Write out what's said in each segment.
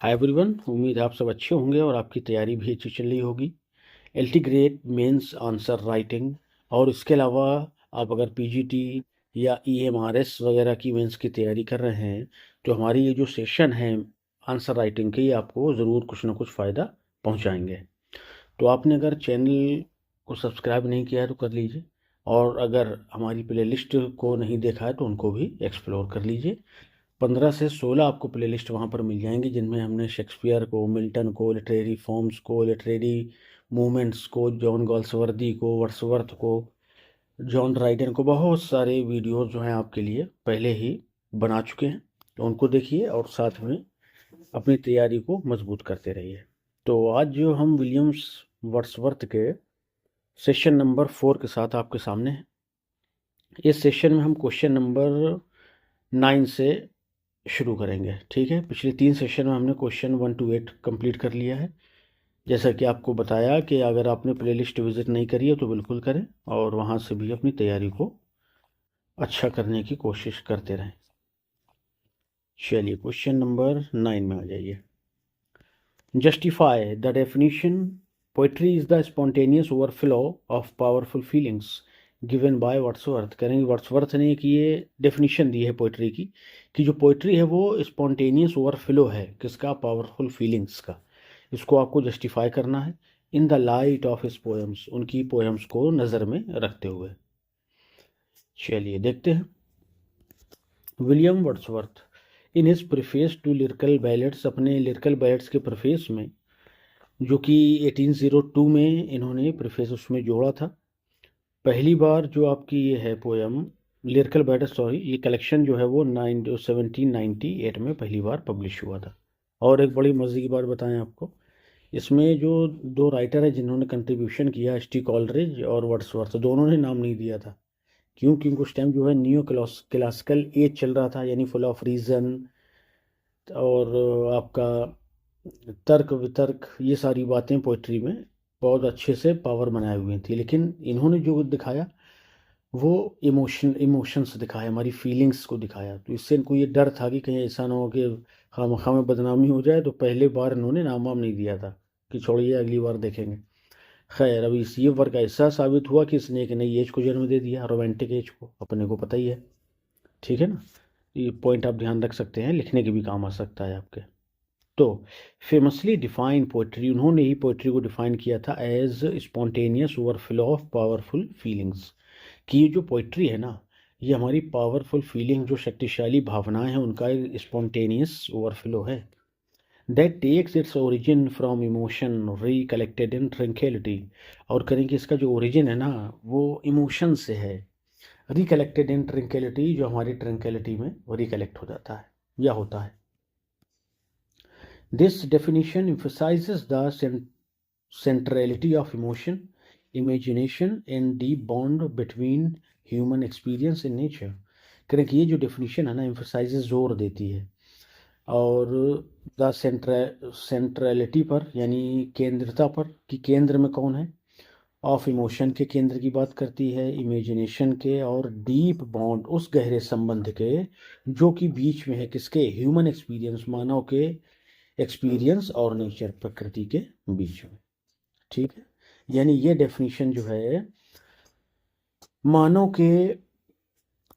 Hi everyone, उम्मीद है आप सब अच्छे होंगे और आपकी तैयारी भी अच्छी चल रही होगी। LT grade mains answer writing और इसके अलावा आप अगर पीजीटी या ईएमआरएस वगैरह की मेंस की तैयारी कर रहे हैं तो हमारी ये जो सेशन है आंसर राइटिंग के, ये आपको ज़रूर कुछ ना कुछ फ़ायदा पहुंचाएंगे। तो आपने अगर चैनल को सब्सक्राइब नहीं किया है तो कर लीजिए, और अगर हमारी प्लेलिस्ट को नहीं देखा है तो उनको भी एक्सप्लोर कर लीजिए। 15 से 16 आपको प्लेलिस्ट वहाँ पर मिल जाएंगी, जिनमें हमने शेक्सपियर को, मिल्टन को, लिटरेरी फॉर्म्स को, लिटरेरी मूवमेंट्स को, जॉन गॉल्सवर्दी को, वर्ड्सवर्थ को, जॉन ड्राइडन को, बहुत सारे वीडियोस जो हैं आपके लिए पहले ही बना चुके हैं। तो उनको देखिए और साथ में अपनी तैयारी को मजबूत करते रहिए। तो आज जो हम विलियम्स वर्ड्सवर्थ के सेशन नंबर 4 के साथ आपके सामने हैं। इस सेशन में हम क्वेश्चन नंबर 9 से शुरू करेंगे। ठीक है, पिछले 3 सेशन में हमने क्वेश्चन 1 to 8 कंप्लीट कर लिया है। जैसा कि आपको बताया कि अगर आपने प्लेलिस्ट विजिट नहीं करी है तो बिल्कुल करें और वहाँ से भी अपनी तैयारी को अच्छा करने की कोशिश करते रहें। चलिए क्वेश्चन नंबर 9 में आ जाइए। Justify the definition poetry is the spontaneous overflow of powerful feelings given by Wordsworth. करेंगे वर्ड्सवर्थ ने एक ये डेफिनेशन दी है पोइट्री की कि जो पोइट्री है वो स्पॉन्टेनियस ओवरफ्लो है किसका, पावरफुल फीलिंग्स का। इसको आपको जस्टिफाई करना है in the light of his poems, उनकी पोएम्स को नज़र में रखते हुए। चलिए देखते हैं। William Wordsworth in his preface to Lyrical Ballads, अपने लिरिकल बैलेट्स के प्रीफेस में, जो कि 1802 में इन्होंने प्रीफेस उसमें जोड़ा था। पहली बार जो आपकी ये है पोयम लिरिकल बैलेट, सॉरी, ये कलेक्शन जो है वो 1798 में पहली बार पब्लिश हुआ था। और एक बड़ी मज़े की बात बताएं आपको, इसमें जो 2 राइटर हैं जिन्होंने कंट्रीब्यूशन किया, एस टी कॉलरिज और वर्ड्सवर्थ, दोनों ने नाम नहीं दिया था। क्यों? क्योंकि उस टाइम जो है न्यू क्लासिकल एज चल रहा था, यानी फुल ऑफ रीज़न और आपका तर्क वितर्क, ये सारी बातें पोइट्री में बहुत अच्छे से पावर बनाए हुए थी। लेकिन इन्होंने जो दिखाया वो इमोशंस दिखाया, हमारी फीलिंग्स को दिखाया। तो इससे इनको ये डर था कि कहीं ऐसा ना हो कि खामखा में बदनामी हो जाए, तो पहले बार इन्होंने नाम वाम नहीं दिया था कि छोड़िए अगली बार देखेंगे। खैर, अभी इस ये वर्क ऐसा साबित हुआ कि इसने एक नई एज को जन्म दे दिया, रोमांटिक एज को, अपने को पता ही है। ठीक है ना, ये पॉइंट आप ध्यान रख सकते हैं, लिखने के भी काम आ सकता है आपके। तो फेमसली डिफाइन पोइट्री, उन्होंने ही पोइट्री को डिफाइन किया था as spontaneous overflow of powerful feelings, कि ये जो पोइट्री है ना, ये हमारी पावरफुल फीलिंग, जो शक्तिशाली भावनाएं हैं, उनका एक स्पॉन्टेनियस ओवरफ्लो है। That takes its origin from emotion recollected in tranquillity, और करेंगे इसका जो ओरिजिन है ना वो इमोशन से है, रिकलेक्टेड इन ट्रैंक्विलिटी, जो हमारी ट्रैंक्विलिटी में वो रिकलेक्ट हो जाता है या होता है। This definition emphasizes the centrality of emotion, imagination and deep bond between human experience and nature। करें कि ये जो डेफिनेशन है ना, emphasizes जोर देती है, और द सेंट्रलिटी पर, यानी केंद्रता पर, कि केंद्र में कौन है, ऑफ इमोशन के केंद्र की बात करती है, इमेजिनेशन के, और डीप बॉन्ड, उस गहरे संबंध के जो कि बीच में है, किसके, ह्यूमन एक्सपीरियंस, मानव के एक्सपीरियंस और नेचर, प्रकृति के बीच में। ठीक है, यानी ये डेफिनेशन जो है मानव के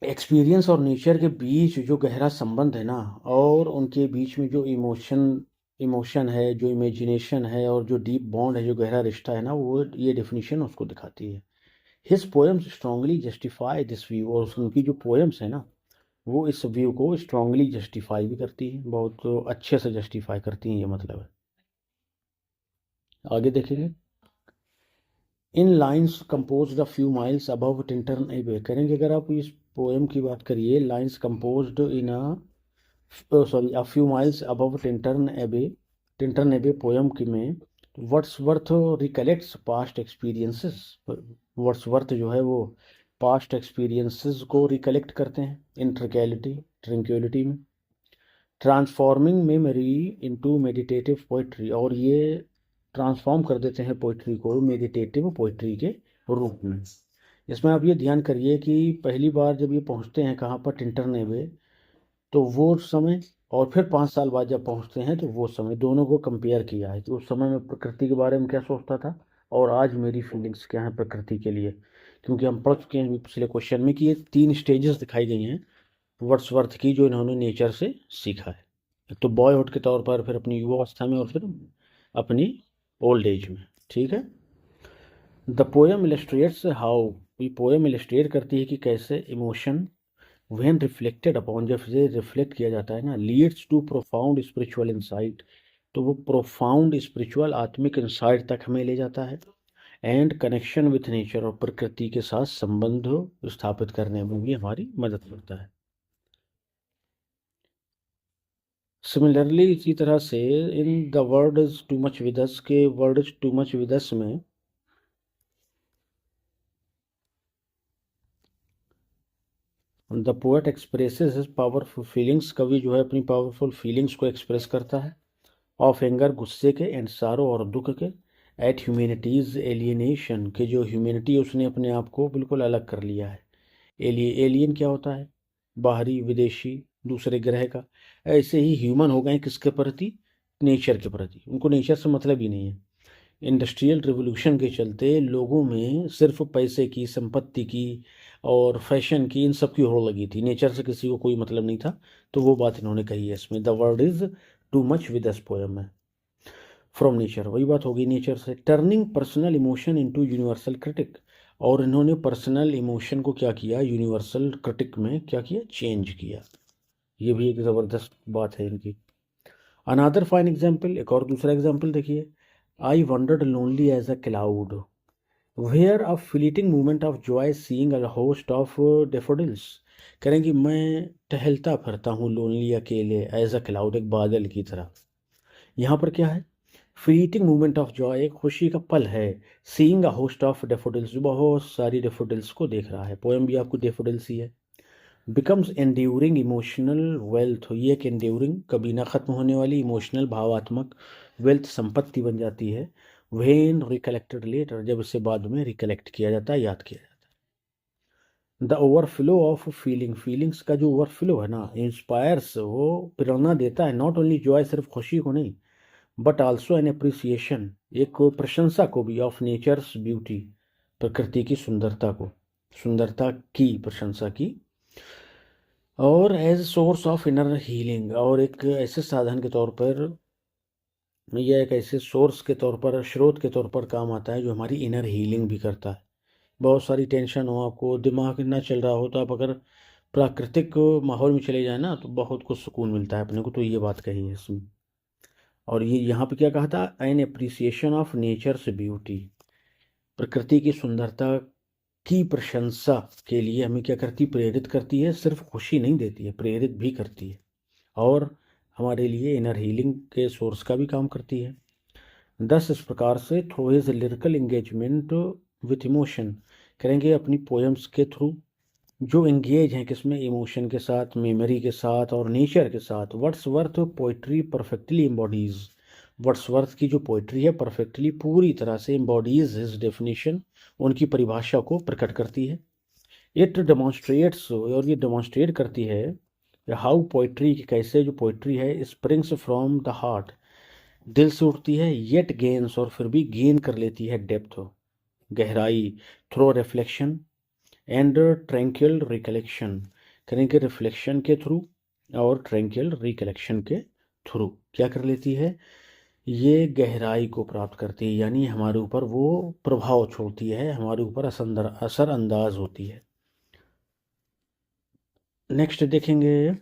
एक्सपीरियंस और नेचर के बीच जो गहरा संबंध है ना, और उनके बीच में जो इमोशन है, जो इमेजिनेशन है, और जो डीप बॉन्ड है, जो गहरा रिश्ता है ना, वो ये डेफिनेशन उसको दिखाती है। His poems strongly justify this view, और उनकी जो पोएम्स है ना वो इस व्यू को स्ट्रांगली जस्टिफाई भी करती है, बहुत अच्छे से जस्टिफाई करती हैं, ये मतलब है। आगे देखेंगे। In lines compose a few miles above Tintern Abbey, करेंगे अगर आप इस पोएम की बात करिए, lines composed in a few miles above Tintern Abbey poem की में Wordsworth recollects past experiences, Wordsworth जो है वो पास्ट एक्सपीरियंसेस को रिकलेक्ट करते हैं इन ट्रैंक्विलिटी में, transforming memory into meditative poetry, और ये ट्रांसफॉर्म कर देते हैं पोइट्री को मेडिटेटिव पोइट्री के रूप में। इसमें आप ये ध्यान करिए कि पहली बार जब ये पहुंचते हैं कहाँ पर, टिंटरनेबे, तो वो समय और फिर 5 साल बाद जब पहुंचते हैं तो वो समय, दोनों को कंपेयर किया है कि उस समय मैं प्रकृति के बारे में क्या सोचता था और आज मेरी फीलिंग्स क्या है प्रकृति के लिए। क्योंकि हम पढ़ चुके हैं पिछले क्वेश्चन में कि ये 3 स्टेजेस दिखाई गई हैं वर्ड्सवर्थ की जो इन्होंने नेचर से सीखा है। एक तो बॉयहुड के तौर पर, फिर अपनी युवावस्था में, और फिर अपनी ओल्ड एज में। ठीक है। द पोएम इलस्ट्रेट्स हाउ, ये पोएम इलस्ट्रेट करती है कि कैसे इमोशन व्हेन रिफ्लेक्टेड अपॉन, जब से रिफ्लेक्ट किया जाता है ना, leads to profound spiritual insight, तो वो प्रोफाउंड स्पिरिचुअल आत्मिक इंसाइट तक हमें ले जाता है। एंड कनेक्शन विथ नेचर, और प्रकृति के साथ संबंध स्थापित करने में भी हमारी मदद करता है। सिमिलरली, इसी तरह से in the world is too much with us के world is too much with us में the poet expresses his powerful feelings, कवि जो है अपनी पावरफुल फीलिंग्स को एक्सप्रेस करता है। ऑफ एंगर, गुस्से के, एंड सारो, और दुख के। एट ह्यूमैनिटीज एलियनेशन, के जो ह्यूमैनिटी उसने अपने आप को बिल्कुल अलग कर लिया है। एलियन क्या होता है? बाहरी, विदेशी, दूसरे ग्रह का। ऐसे ही ह्यूमन हो गए किसके प्रति? नेचर के प्रति। उनको नेचर से मतलब ही नहीं है। इंडस्ट्रियल रिवोल्यूशन के चलते लोगों में सिर्फ पैसे की, संपत्ति की और फैशन की, इन सब की होड़ लगी थी, नेचर से किसी को कोई मतलब नहीं था। तो वो बात इन्होंने कही है इसमें, the world is too much with us poem में। फ्रॉम नेचर, वही बात होगी नेचर से। Turning personal emotion into universal critic, और इन्होंने पर्सनल इमोशन को क्या किया? यूनिवर्सल क्रिटिक में क्या किया? चेंज किया। ये भी एक ज़बरदस्त बात है इनकी। अनादर फाइन एग्जाम्पल, एक और दूसरा एग्जाम्पल देखिए। I wandered lonely as a cloud where a fleeting moment of joy seeing a host of daffodils. करेंगे मैं टहलता फिरता हूँ लोनली, अकेले, एज अ क्लाउड, एक बादल की तरह। यहाँ पर क्या है? फ्लीटिंग मोमेंट ऑफ जॉय, एक खुशी का पल है। Seeing a host of daffodils, बहुत सारी डेफोडिल्स को देख रहा है। पोएम भी आपको डेफोडिल्स ही है। बिकम्स एंड्यूरिंग इमोशनल वेल्थ, ये एक एंड्यूरिंग, कभी ना खत्म होने वाली इमोशनल, भावात्मक वेल्थ, संपत्ति बन जाती है। व्हेन रिकलेक्टेड लेटर, जब इसे बाद में रिकलेक्ट किया जाता है, याद किया जाता है। The overflow of feeling, feelings का जो ओवरफ्लो है ना, इंस्पायर्स, वो प्रेरणा देता है। नॉट ओनली जॉय, सिर्फ खुशी को नहीं, बट आल्सो एन अप्रिसिएशन, एक प्रशंसा को भी, ऑफ नेचर्स ब्यूटी, प्रकृति की सुंदरता को, सुंदरता की प्रशंसा की। और as source of inner healing, और एक ऐसे साधन के तौर पर, यह एक ऐसे सोर्स के तौर पर, स्रोत के तौर पर काम आता है जो हमारी इनर हीलिंग भी करता है। बहुत सारी टेंशन हो, आपको दिमाग ना चल रहा हो, तो आप अगर प्राकृतिक माहौल में चले जाए ना, तो बहुत कुछ सुकून मिलता है अपने को। तो ये बात कही है इसमें। और ये यहाँ पे क्या कहा था? An appreciation of nature's beauty, प्रकृति की सुंदरता की प्रशंसा के लिए हमें क्या करती? प्रेरित करती है। सिर्फ खुशी नहीं देती है, प्रेरित भी करती है, और हमारे लिए इनर हीलिंग के सोर्स का भी काम करती है। 10 इस प्रकार से through his lyrical engagement with emotion, करेंगे अपनी पोएम्स के थ्रू जो एंगेज हैं किसमें? इमोशन के साथ, मेमोरी के साथ, और नेचर के साथ। Wordsworth poetry perfectly embodies, Wordsworth की जो पोइट्री है परफेक्टली, पूरी तरह से एम्बॉडीज हिज डेफिनेशन, उनकी परिभाषा को प्रकट करती है। इट डेमोन्स्ट्रेट्स, और ये डेमोन्स्ट्रेट करती है हाउ पोइट्री, कैसे जो पोइट्री है स्प्रिंग्स फ्रॉम द हार्ट, दिल से उठती है, येट गेन्स, और फिर भी गेन कर लेती है डेप्थ, गहराई, through reflection and tranquil recollection, करेंगे रिफ्लेक्शन के थ्रू और ट्रैंक्विल रिकलेक्शन के थ्रू क्या कर लेती है? ये गहराई को प्राप्त करती है, यानी हमारे ऊपर वो प्रभाव छोड़ती है, हमारे ऊपर असरअंदाज होती है। नेक्स्ट देखेंगे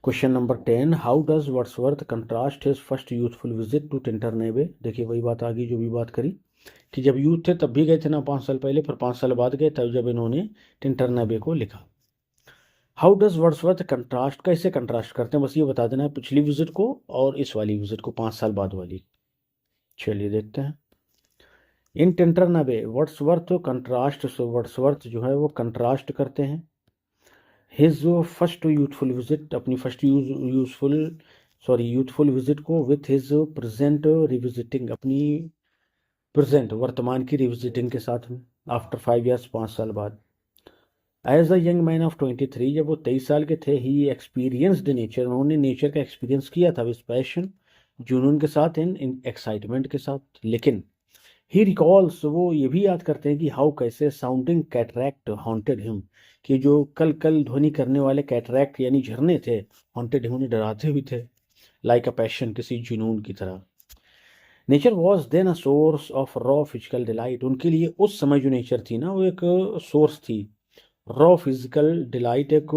question number 10, how does Wordsworth contrast his first youthful visit to Tintern Abbey. देखिए वही बात आ गई जो भी बात करी कि जब यूथ थे तब भी गए थे ना 5 साल पहले, फिर 5 साल बाद गए तब जब इन्होंने टिंटरनेबे को लिखा। हाउ डज वर्ड्सवर्थ कंट्रास्ट, कैसे कंट्रास्ट करते हैं, बस ये बता देना है पिछली विजिट को और इस वाली विजिट को, 5 साल बाद वाली। चलिए देखते हैं। इन टिंटरनेबे वर्ड्सवर्थ कंट्रास्ट, वर्ड्सवर्थ जो है वो कंट्रास्ट करते हैं हिज फर्स्ट यूथफुल विजिट, अपनी फर्स्ट यूथफुल विजिट को, विथ हिज प्रेजेंट रिविजिटिंग, अपनी प्रेजेंट वर्तमान की रिविजिटिंग के साथ में, आफ्टर 5 ईयर्स, 5 साल बाद। As a young man of 23, जब वो 23 साल के थे, ही एक्सपीरियंस्ड नेचर, उन्होंने नेचर का एक्सपीरियंस किया था विद पैशन, जुनून के साथ, इन एक्साइटमेंट के साथ। लेकिन ही रिकॉल्स, वो ये भी याद करते हैं कि हाउ कैसे साउंडिंग कैटरैक्ट हॉन्टेड हिम, कि जो कल कल ध्वनि करने वाले कैटरैक्ट यानी झरने थे, हॉन्टेड हिम, उन्हें डराते भी थे, लाइक अ पैशन, किसी जुनून की तरह। Nature was then a source of raw physical delight, उनके लिए उस समय जो नेचर थी ना, वो एक सोर्स थी। रॉ फिजिकल डिलाइट एक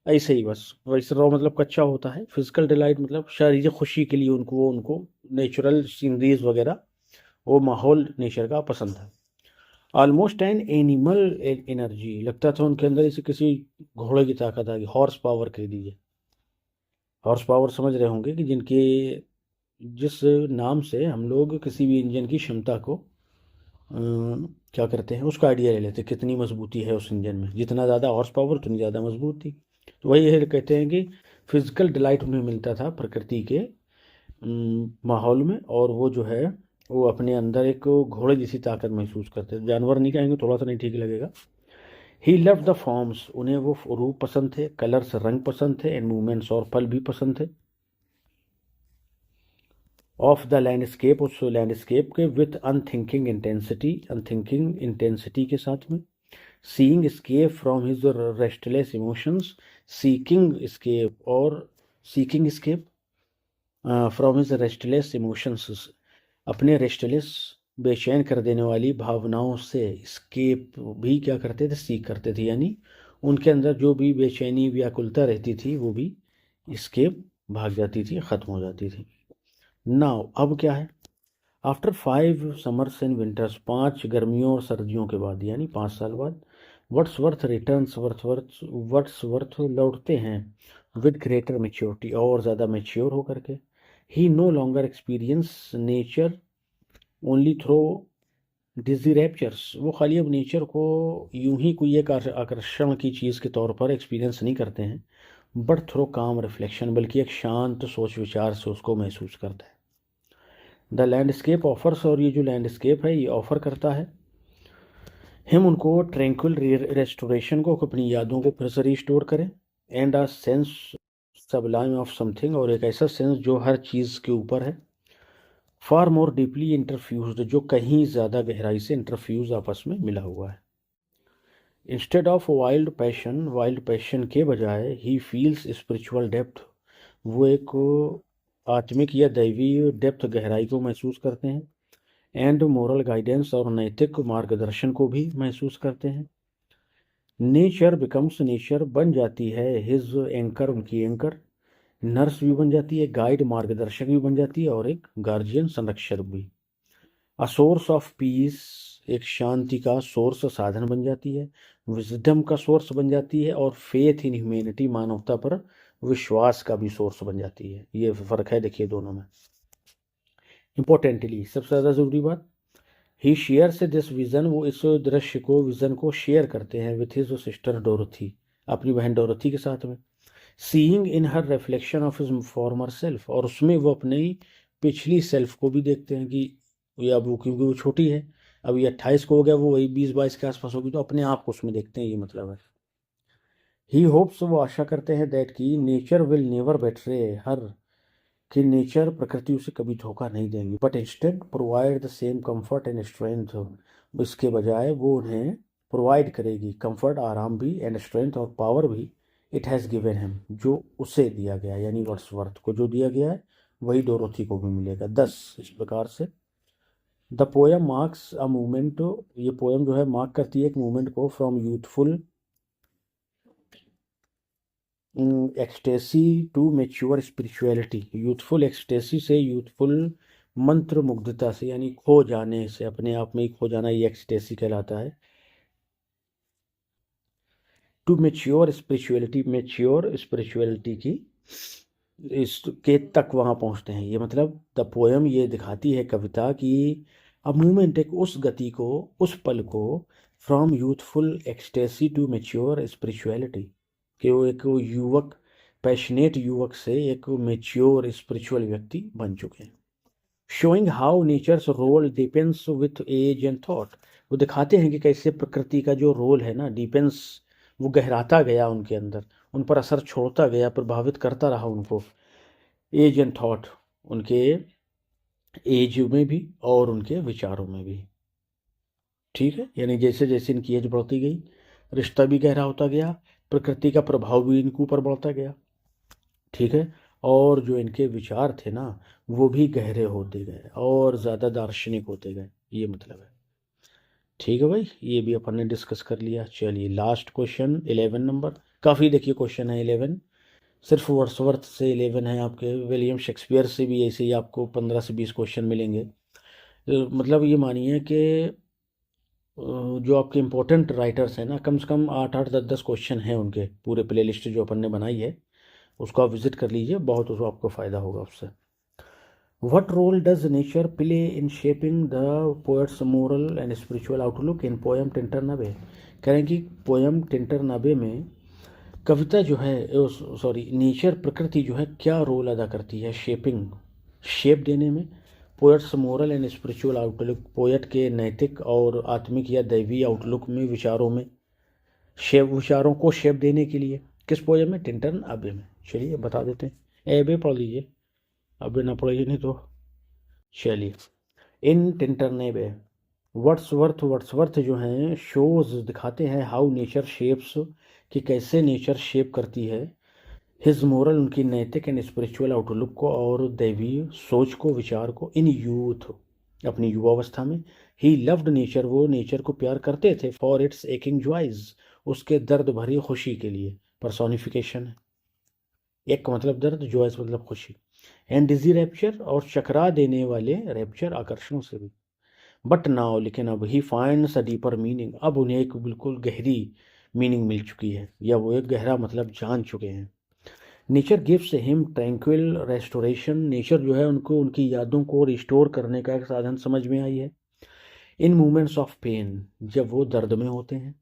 ऐसे ही बस, वैसे रॉ मतलब कच्चा होता है, फिजिकल डिलाइट मतलब शारीरिक खुशी के लिए उनको नेचुरल सीनरीज वगैरह, वो माहौल नेचर का पसंद है। ऑलमोस्ट एन एनिमल एनर्जी, लगता था उनके अंदर इसे किसी घोड़े की ताकत आ गई, हॉर्स पावर कह दीजिए। हॉर्स पावर समझ रहे होंगे कि जिनके, जिस नाम से हम लोग किसी भी इंजन की क्षमता को क्या करते हैं, उसका आइडिया ले लेते हैं, कितनी मजबूती है उस इंजन में, जितना ज़्यादा हॉर्स पावर उतनी ज़्यादा मजबूती। तो वही है, कहते हैं कि फिजिकल डिलाइट उन्हें मिलता था प्रकृति के माहौल में, और वो जो है वो अपने अंदर एक घोड़े जैसी ताकत महसूस करते थे। जानवर नहीं कहेंगे, थोड़ा सा नहीं ठीक लगेगा। ही लव द फॉर्म्स, उन्हें वो रूप पसंद थे, कलर्स रंग पसंद थे, एंड मूवमेंट्स और पल भी पसंद थे। ऑफ द लैंडस्केप, उस लैंडस्केप के, with unthinking intensity, unthinking intensity के साथ में। Seeing escape from his restless emotions, seeking escape, और seeking escape from his restless emotions, अपने रेस्टलेस, बेचैन कर देने वाली भावनाओं से स्केप भी क्या करते थे, सीख करते थे, यानी उनके अंदर जो भी बेचैनी व्याकुलता रहती थी वो भी स्केप भाग जाती थी, ख़त्म हो जाती थी। नाउ अब क्या है, आफ्टर 5 समर्स एंड विंटर्स, 5 गर्मियों और सर्दियों के बाद, यानी 5 साल बाद, वर्ड्सवर्थ रिटर्न्स, वर्ड्सवर्थ लौटते हैं, विद ग्रेटर मेच्योरिटी, और ज़्यादा मेच्योर होकर के। He no longer experience nature only through dizzy raptures, वो खाली अब नेचर को यूं ही कोई एक आकर्षण की चीज़ के तौर पर एक्सपीरियंस नहीं करते हैं, बट थ्रो काम रिफ्लेक्शन, बल्कि एक शांत सोच विचार से उसको महसूस करते हैं। द लैंडस्केप ऑफर्स, और ये जो लैंडस्केप है ये ऑफर करता है हम उनको ट्रैंक्विल रेस्टोरेशन को, अपनी यादों को फिर से रिस्टोर करें, and a sense Sublime of something, और एक ऐसा सेंस जो हर चीज़ के ऊपर है, फार मोर डीपली इंटरफ्यूज्ड, जो कहीं ज़्यादा गहराई से इंटरफ्यूज आपस में मिला हुआ है। इंस्टेड ऑफ वाइल्ड पैशन के बजाय, ही फील्स स्पिरिचुअल डेप्थ, वो एक आत्मिक या दैवीय डेप्थ, गहराई को महसूस करते हैं, एंड मोरल गाइडेंस, और नैतिक मार्गदर्शन को भी महसूस करते हैं। नेचर बिकम्स, नेचर बन जाती है हिज एंकर, उनकी एंकर, नर्स भी बन जाती है, गाइड मार्गदर्शक भी बन जाती है, और एक गार्जियन संरक्षक भी। अ सोर्स ऑफ पीस, एक शांति का सोर्स, साधन बन जाती है, विजडम का सोर्स बन जाती है, और फेथ इन ह्यूमैनिटी, मानवता पर विश्वास का भी सोर्स बन जाती है। ये फर्क है देखिए दोनों में। इंपॉर्टेंटली, सबसे ज़्यादा ज़रूरी बात, ही शेयर्स दिस विज़न, वो इस दृश्य को, विज़न को शेयर करते हैं विथ हिज सिस्टर डोरथी, अपनी बहन डोरथी के साथ में। Seeing in her reflection of his farmer self, और उसमें वो अपनी पिछली सेल्फ को भी देखते हैं कि ये अब वो, क्योंकि वो छोटी है, अब ये 28 को हो गया, वो वही 20-22 के आसपास होगी, तो अपने आप को उसमें देखते हैं, ये मतलब है। ही होप्स, वो आशा करते हैं, दैट की नेचर विल नेवर बेट्रे हर, कि नेचर, प्रकृति उसे कभी धोखा नहीं देंगी, but instead provide the same comfort and strength, इसके बजाय वो उन्हें प्रोवाइड करेगी कंफर्ट, आराम भी, एंड स्ट्रेंथ, और पावर भी, इट हैज़ गिवन हिम, जो उसे दिया गया, यानी वर्ड्सवर्थ को जो दिया गया है वही डोरोथी को भी मिलेगा। 10 इस प्रकार से the poem marks a movement, ये पोएम जो है मार्क करती है एक मूवमेंट को, from youthful ecstasy to mature spirituality, youthful ecstasy से यूथफुल मंत्र मुग्धता से, यानी खो जाने से, अपने आप में ही खो जाना, ये एक्सटेसी कहलाता है। To mature spirituality, mature spirituality की इसके तक वहाँ पहुँचते हैं, ये मतलब द पोएम ये दिखाती है, कविता की, अ मूवमेंट, एक उस गति को, उस पल को, from youthful ecstasy to mature spirituality, कि वो एक युवक, पैशनेट युवक से एक मेच्योर स्पिरिचुअल व्यक्ति बन चुके हैं। Showing how nature's role depends with age and thought, वो दिखाते हैं कि कैसे प्रकृति का जो रोल है ना, डिपेंड्स, वो गहराता गया उनके अंदर, उन पर असर छोड़ता गया, प्रभावित करता रहा उनको, एज एंड थॉट, उनके एज में भी और उनके विचारों में भी। ठीक है, यानी जैसे जैसे इनकी एज बढ़ती गई, रिश्ता भी गहरा होता गया, प्रकृति का प्रभाव भी इनके ऊपर बढ़ता गया। ठीक है, और जो इनके विचार थे ना, वो भी गहरे होते गए और ज़्यादा दार्शनिक होते गए, ये मतलब है। ठीक है भाई, ये भी अपन ने डिस्कस कर लिया। चलिए लास्ट क्वेश्चन 11 नंबर, काफ़ी देखिए क्वेश्चन है 11, सिर्फ वर्ड्सवर्थ से 11 है, आपके विलियम शेक्सपियर से भी ऐसे ही आपको 15 से 20 क्वेश्चन मिलेंगे। मतलब ये मानिए कि जो आपके इम्पोर्टेंट राइटर्स हैं ना, कम से कम 8-8 10-10 क्वेश्चन हैं उनके, पूरे प्ले लिस्ट जो अपन ने बनाई है उसको आप विजिट कर लीजिए, बहुत उसको आपको फ़ायदा होगा उससे। What role does nature play in shaping the poet's moral and spiritual outlook in poem टिंटरनबे? कह रहे हैं कि पोयम टिंटरनबे में कविता जो है, सॉरी नेचर, प्रकृति जो है क्या रोल अदा करती है शेपिंग, शेप देने में poets moral and spiritual outlook, poet के नैतिक और आत्मिक या दैवी आउटलुक में, विचारों में, शेप, विचारों को शेप देने के लिए। किस पोएम में? टिंटरनबे में। चलिए बता देते हैं, एबे पढ़ लीजिए, अबे ना पढ़िए नहीं तो। चलिए, इन टिंटरनबे वर्ड्सवर्थ जो हैं शोज दिखाते हैं हाउ नेचर शेप्स, कि कैसे नेचर शेप करती है हिज मोरल, उनकी नैतिक एंड स्पिरिचुअल आउटलुक को और दैवी सोच को, विचार को, इन यूथ, अपनी युवावस्था में। ही लव्ड नेचर, वो नेचर को प्यार करते थे, फॉर इट्स एकिंग जॉयज, उसके दर्द भरी खुशी के लिए, पर्सोनिफिकेशन है, एक का मतलब दर्द, जॉयज मतलब खुशी, एंड डिजी रैप्चर, और चकरा देने वाले रैप्चर, आकर्षणों से भी। बट नाउ, लेकिन अब he finds a deeper meaning, अब उन्हें एक बिल्कुल गहरी मीनिंग मिल चुकी है, या वो एक गहरा मतलब जान चुके हैं। Nature gives him tranquil restoration, nature जो है उनको उनकी यादों को रिस्टोर करने का एक साधन समझ में आई है। इन मोमेंट्स ऑफ पेन, जब वो दर्द में होते हैं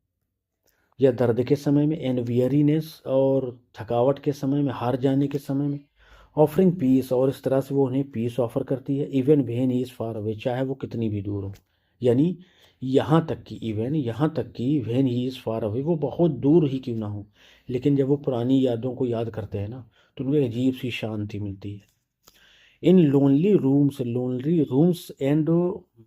या दर्द के समय में, एंड वियरीनेस, और थकावट के समय में, हार जाने के समय में, ऑफरिंग पीस, और इस तरह से वो उन्हें पीस ऑफर करती है, even when he is far away, चाहे वो कितनी भी दूर हो, यानी यहाँ तक कि इवन, यहाँ तक कि when he is far away, वो बहुत दूर ही क्यों ना हो, लेकिन जब वो पुरानी यादों को याद करते हैं ना, तो उनको एक अजीब सी शांति मिलती है। In lonely rooms and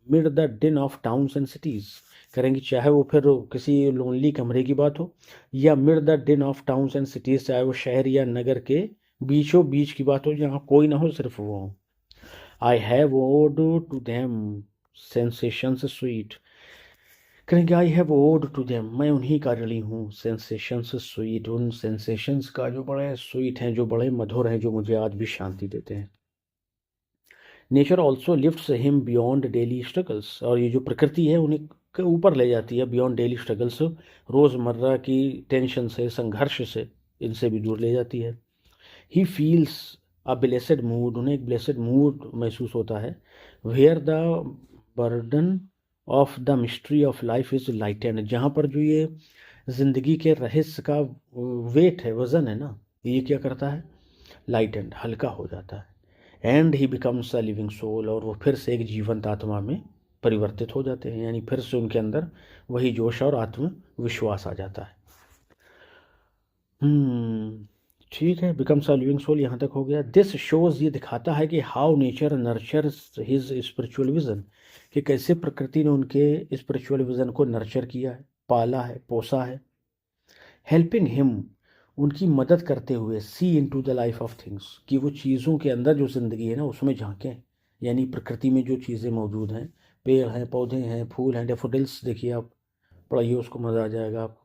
mid the din of towns and cities, करेंगे चाहे वो फिर किसी लोनली कमरे की बात हो, या mid the din of towns and cities, चाहे वो शहर या नगर के बीचों बीच की बात हो, जहाँ कोई ना हो, सिर्फ वो हो। I have owed to them sensations sweet, करेंगे I have owed to them, मैं उन्हीं का ऋणी हूँ, सेंसेशंस स्वीट, उन सेंसेशंस का जो बड़े स्वीट हैं, जो बड़े मधुर हैं, जो मुझे आज भी शांति देते हैं। Nature also lifts him beyond daily struggles, और ये जो प्रकृति है उन्हें के ऊपर ले जाती है, बियॉन्ड डेली स्ट्रगल्स, रोज़मर्रा की टेंशन से, संघर्ष से, इनसे भी दूर ले जाती है। He feels a blessed mood, उन्हें एक ब्लेसड मूड महसूस होता है, where the burden of the mystery of life is lightened, जहाँ पर जो ये ज़िंदगी के रहस्य का वेट है, वज़न है ना, ये क्या करता है? लाइटेंड, हल्का हो जाता है। And he becomes a living soul, और वो फिर से एक जीवंत आत्मा में परिवर्तित हो जाते हैं, यानी फिर से उनके अंदर वही जोश और आत्मविश्वास आ जाता है। ठीक है, बिकम्स अ लिविंग सोल यहाँ तक हो गया। दिस शोज, ये दिखाता है कि how nature nurtures his spiritual vision, कि कैसे प्रकृति ने उनके स्पिरिचुअल विजन को नर्चर किया है, पाला है, पोसा है। हेल्पिंग हिम, उनकी मदद करते हुए, see into the life of things, कि वो चीज़ों के अंदर जो ज़िंदगी है ना उसमें झांकें, यानी प्रकृति में जो चीज़ें मौजूद हैं, पेड़ हैं, पौधे हैं, फूल हैं, डेफोडिल्स देखिए आप, पढ़िए उसको, मज़ा आ जाएगा आपको,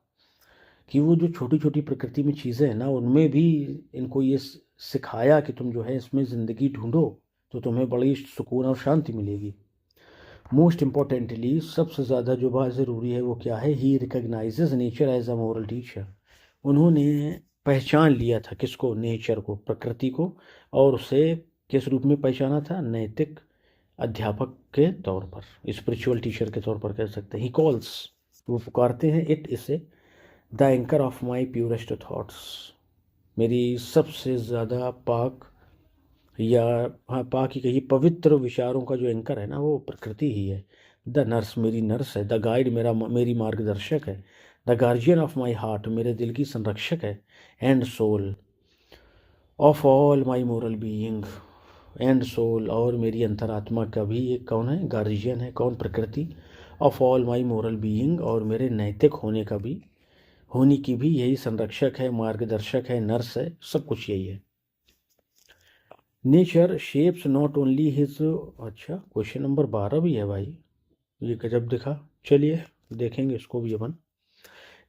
कि वो जो छोटी छोटी प्रकृति में चीज़ें हैं ना, उनमें भी इनको ये सिखाया कि तुम जो है इसमें ज़िंदगी ढूंढो, तो तुम्हें बड़ी सुकून और शांति मिलेगी। मोस्ट इम्पॉर्टेंटली, सबसे ज़्यादा जो बात ज़रूरी है वो क्या है? He recognises nature as a moral teacher, उन्होंने पहचान लिया था किसको? नेचर को, प्रकृति को, और उसे किस रूप में पहचाना था? नैतिक अध्यापक के तौर पर, स्पिरिचुअल टीचर के तौर पर कह सकते हैं। ही कॉल्स, वो पुकारते हैं, इट, इसे, the anchor of my purest thoughts, मेरी सबसे ज़्यादा पाक, या हाँ पाक ही कहिए, पवित्र विचारों का जो एंकर है ना, वो प्रकृति ही है। द नर्स, मेरी नर्स है, द गाइड, मेरी मार्गदर्शक है, the guardian of my heart, मेरे दिल की संरक्षक है, and soul of all my moral being, and soul और मेरी अंतरात्मा का भी एक कौन है, गार्जियन है, कौन, प्रकृति, of all my moral being, और मेरे नैतिक होने का भी, होने की भी यही संरक्षक है, मार्गदर्शक है, नर्स है, सब कुछ यही है। Nature shapes not only his, अच्छा क्वेश्चन नंबर 12 भी है भाई, ये गजब दिखा। चलिए देखेंगे इसको भी अपन।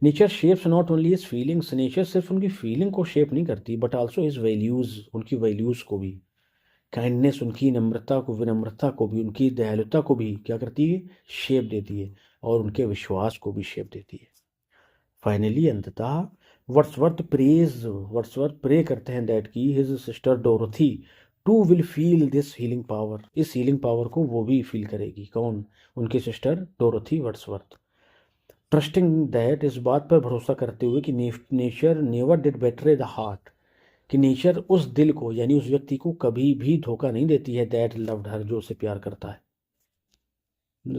Nature shapes not only his feelings, nature सिर्फ उनकी फीलिंग को शेप नहीं करती बट आल्सो हिज वैल्यूज़, उनकी वैल्यूज़ को भी, काइंडनेस, उनकी नम्रता को, विनम्रता को भी, उनकी दयालुता को भी क्या करती है, शेप देती है, और उनके विश्वास को भी शेप देती है। फाइनली अंततः वर्ड्सवर्थ प्रे करते हैं दैट की his sister Dorothy too will feel this healing power, इस हीलिंग पावर को वो भी फील करेगी, कौन, उनकी sister Dorothy Wordsworth. Trusting that, इस बात पर भरोसा करते हुए कि nature never did betray the heart, कि नेचर उस दिल को यानी उस व्यक्ति को कभी भी धोखा नहीं देती है, दैट लव्ड हर, जो उसे प्यार करता है।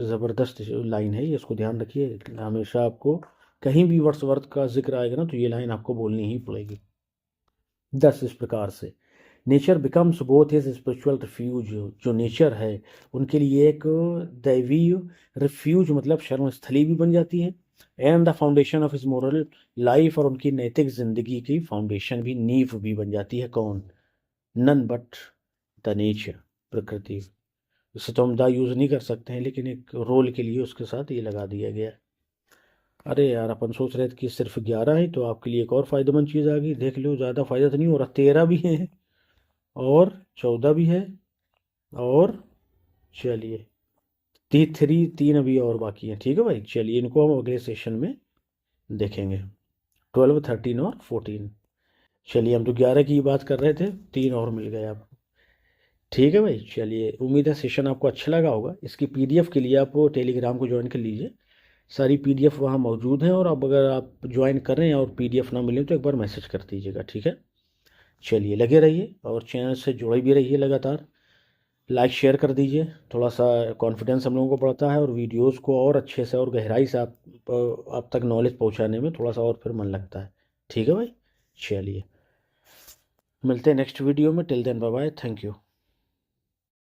ज़बरदस्त लाइन है ये, इसको ध्यान रखिए, हमेशा आपको कहीं भी वर्ड्सवर्थ का जिक्र आएगा ना तो ये लाइन आपको बोलनी ही पड़ेगी। 10 इस प्रकार से nature becomes both his spiritual refuge, जो नेचर है उनके लिए एक दैवीय रिफ्यूज मतलब शरण स्थली भी बन जाती है, and the foundation of his moral life, और उनकी नैतिक जिंदगी की फाउंडेशन भी, नींव भी बन जाती है, कौन, नन बट द नेचर, प्रकृति। इसे तो हम द यूज़ नहीं कर सकते हैं, लेकिन एक रोल के लिए उसके साथ ये लगा दिया गया। अरे यार अपन सोच रहे थे कि सिर्फ 11 है, तो आपके लिए एक और फ़ायदेमंद चीज़ आ गई, देख लो, ज़्यादा फ़ायदा तो नहीं हो रहा, 13 भी है और 14 भी है, और चलिए तीन अभी और बाकी हैं। ठीक है भाई, चलिए इनको हम अगले सेशन में देखेंगे, 12, 13 और 14। चलिए हम तो 11 की बात कर रहे थे, 3 और मिल गए आप। ठीक है भाई, चलिए उम्मीद है सेशन आपको अच्छा लगा होगा। इसकी पीडीएफ के लिए आप टेलीग्राम को ज्वाइन कर लीजिए, सारी पीडीएफ वहाँ मौजूद हैं, और अब अगर आप ज्वाइन कर रहे हैं और पीडीएफ ना मिले तो एक बार मैसेज कर दीजिएगा, ठीक है। चलिए लगे रहिए और चैनल से जुड़े भी रहिए लगातार, लाइक शेयर कर दीजिए, थोड़ा सा कॉन्फिडेंस हम लोगों को बढ़ता है, और वीडियोस को और अच्छे से और गहराई से आप तक नॉलेज पहुंचाने में थोड़ा सा और फिर मन लगता है। ठीक है भाई, चलिए मिलते हैं नेक्स्ट वीडियो में, till then bye bye, thank you.